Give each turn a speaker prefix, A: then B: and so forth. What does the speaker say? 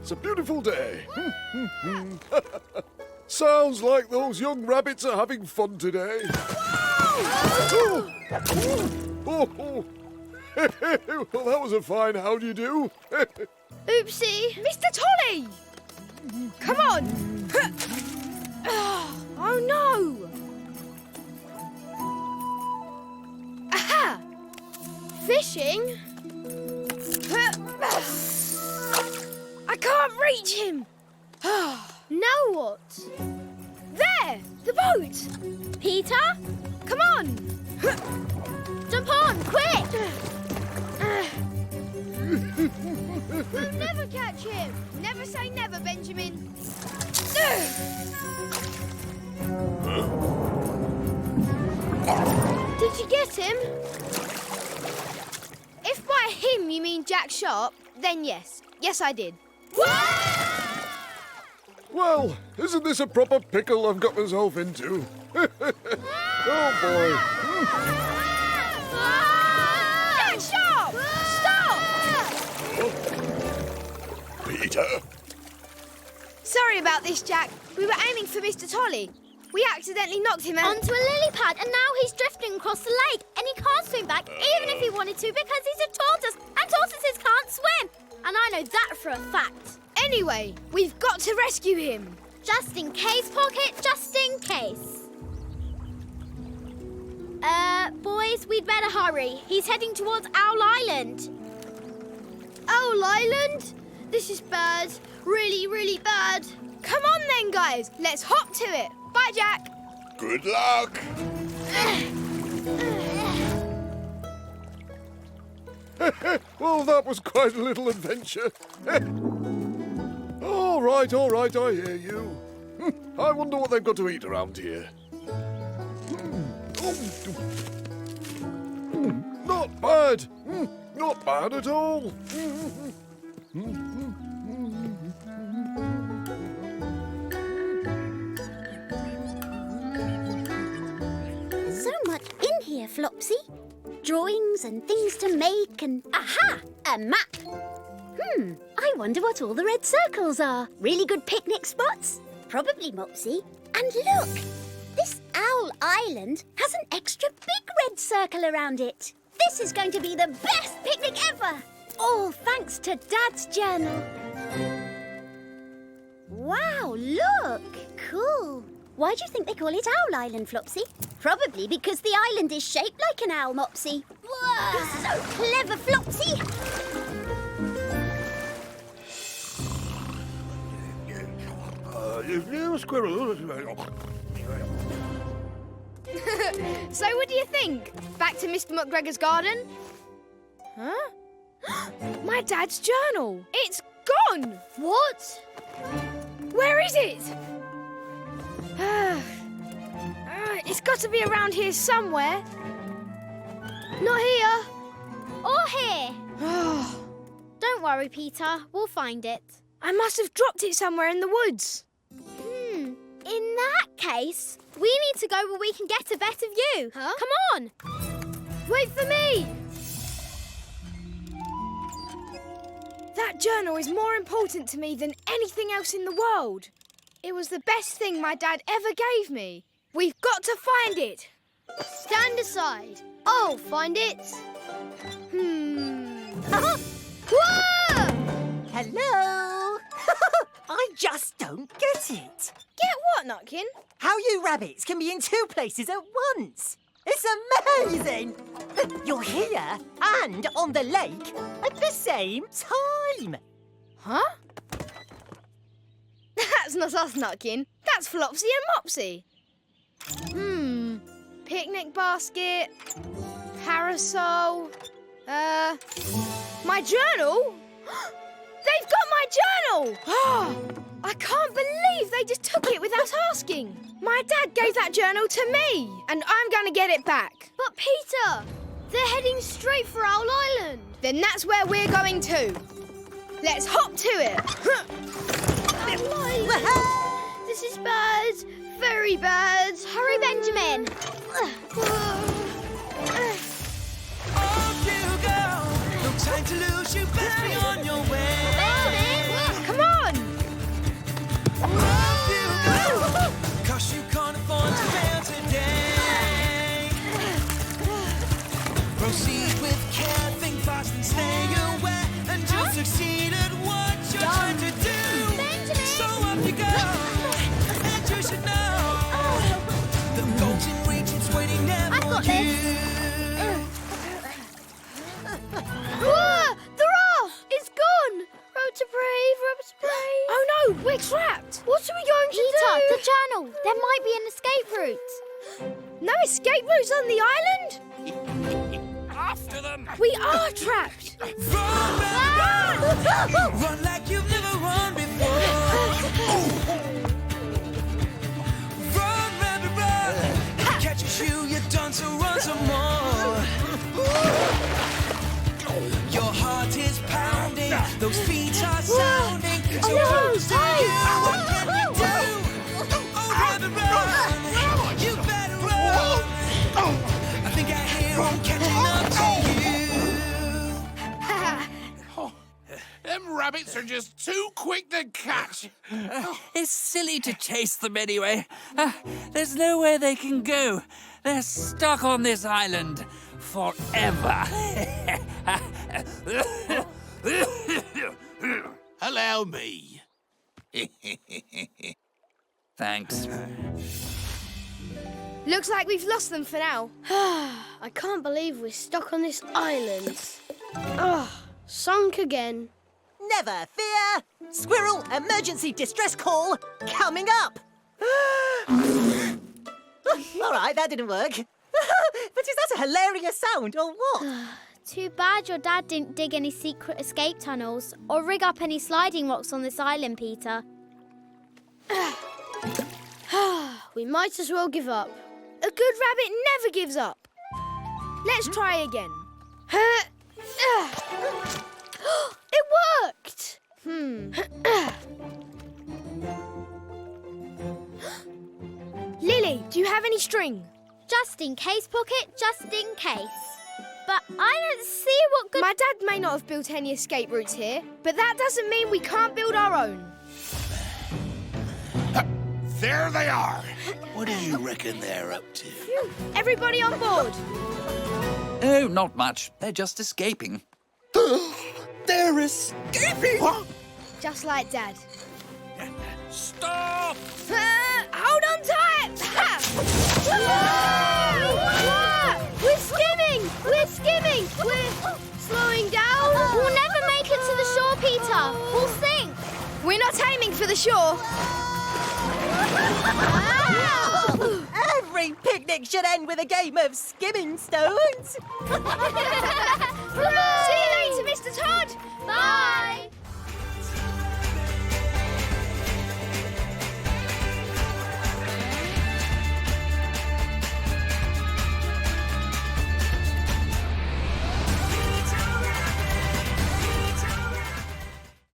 A: It's a beautiful day. Sounds like those young rabbits are having fun today. Oh, oh. Well, that was a fine how do you do.
B: Oopsie! Mr. Tolly! Come on! Oh no! Aha! Fishing? I can't reach him! Now what? There! The boat! Peter? Come on! Jump on, quick! We'll never catch him! Never say never, Benjamin! Did you get him? If by him you mean Jack Sharp, then yes. Yes, I did.
A: Well, isn't this a proper pickle I've got myself into? Oh, boy.
B: Jack Sharp! Stop!
A: Peter?
B: Sorry about this, Jack. We were aiming for Mr. Tolly. We accidentally knocked him
C: onto a lily pad, and now he's drifting across the lake, and he can't swim back even if he wanted to because he's a tortoise, and tortoises can't swim. And I know that for a fact.
B: Anyway, we've got to rescue him.
C: Just in case, Pocket, just in case. Boys, we'd better hurry. He's heading towards Owl Island.
B: Owl Island? This is bad. Really, really bad. Come on then, guys. Let's hop to it. Bye, Jack.
A: Good luck. Well, that was quite a little adventure. All right, I hear you. I wonder what they've got to eat around here. Not bad. Not bad at all.
C: So much in here, Flopsy. Drawings and things to make and... Aha! A map! I wonder what all the red circles are. Really good picnic spots? Probably, Mopsy. And look! This Owl Island has an extra big red circle around it. This is going to be the best picnic ever! All thanks to Dad's journal. Wow, look! Cool. Why do you think they call it Owl Island, Flopsy? Probably because the island is shaped like an owl, Mopsy. Whoa! You're so clever, Flopsy!
B: So what do you think? Back to Mr. McGregor's garden? Huh? My dad's journal. It's gone. What? Where is it? It's got to be around here somewhere. Not here.
C: Or here. Don't worry, Peter. We'll find it.
B: I must have dropped it somewhere in the woods.
C: In that case, we need to go where we can get a better view.
B: Huh?
C: Come on.
B: Wait for me. That journal is more important to me than anything else in the world. It was the best thing my dad ever gave me. We've got to find it. Stand aside. I'll find it. Whoa!
D: Hello! I just don't get it.
B: Get what, Nutkin?
D: How you rabbits can be in two places at once. It's amazing! You're here and on the lake at the same time.
B: Huh? That's not us, Nutkin. That's Flopsy and Mopsy. Picnic basket, parasol, my journal? They've got my journal! I can't believe they just took it without asking. My dad gave that journal to me, and I'm going to get it back. But Peter, they're heading straight for Owl Island. Then that's where we're going too. Let's hop to it. Owl Island. This is bad. Very bad.
C: Hurry, Benjamin.
E: Off you go. No time to lose. You best be on your way.
B: Come on. no! We're trapped! What are we going to
C: Peter,
B: do?
C: the journal. There might be an escape route.
B: No escape routes on the island?
E: After them!
B: We are trapped!
E: Run, run, run like you've never run before. Run, rabbit, run. Catch a shoe, you're done, so run some more. Your heart is pounding, those feet are sounding. So close to you, what can you do? Oh, rabbit, run. You better run. I think I hear them catching up to you.
F: Them rabbits are just too quick to catch.
G: It's silly to chase them anyway. There's nowhere they can go. They're stuck on this island forever.
F: Allow me.
G: Thanks.
B: Looks like we've lost them for now. I can't believe we're stuck on this island. Sunk again.
D: Never fear! Squirrel emergency distress call coming up! All right, that didn't work. But is that a hilarious sound or what?
C: Too bad your dad didn't dig any secret escape tunnels or rig up any sliding rocks on this island, Peter.
B: We might as well give up. A good rabbit never gives up. Let's try again. It worked! Lily, do you have any string?
C: Just in case, Pocket, just in case. But I don't see what good...
B: My dad may not have built any escape routes here, but that doesn't mean we can't build our own.
F: There they are. What do you reckon they're up to?
B: Everybody on board.
G: Oh, not much. They're just escaping.
F: They're escaping!
B: Just like Dad.
F: Stop!
B: Hold on tight! We're skimming! We're skimming! We're slowing down!
C: We'll never make it to the shore, Peter. We'll sink.
B: We're not aiming for the shore.
D: Every picnic should end with a game of skimming stones.
B: See you later, Mr. Todd!
C: Bye.